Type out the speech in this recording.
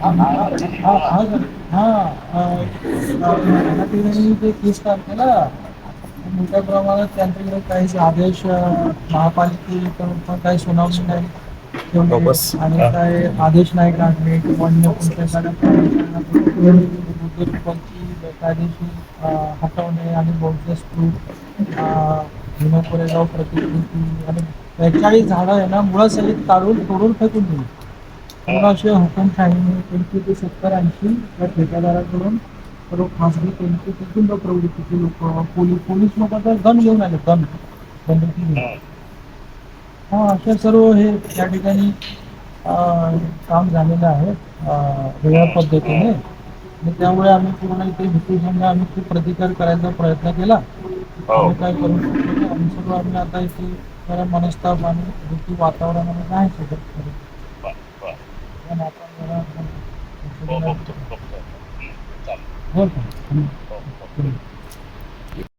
हा हा सर हा या ठिकाणी जे 30 तारखेला मोठ्या प्रमाणात त्यांच्याकडे काही आदेश महापालिकेकडून पण काही सुनावणी नाही ठेवले आणि काय आदेश नाही काढले किंवा अन्य कोणत्याची बेकायदेशीर हटवणे आणि बोगस कोरेगाव प्रतिकृती आणि 42 झाडं आहे ना मुळासहित काढून तोडून फेकून दिली. पूर्ण असे हुकुमशाहीने 70-80 या ठेकेदाराकडून सर्व खासगी कुटुंब प्रवृत्तीचे लोक पोलीस लोक तर गन घेऊन आले गन बंदुकी घेऊन. हा अशा सर्व हे त्या ठिकाणी काम झालेलं आहे वेगळ्या पद्धतीने आणि त्यामुळे आम्ही पूर्ण इथे हिंदुस्थानला आम्ही खूप प्रतिकार करायचा प्रयत्न केला. आम्ही काय करू शकतो आम्ही सर्व आम्ही आता इथे जरा मनस्ताप आणि भीती वातावरणामध्ये नाही शकत. पण आपण जरा हो का?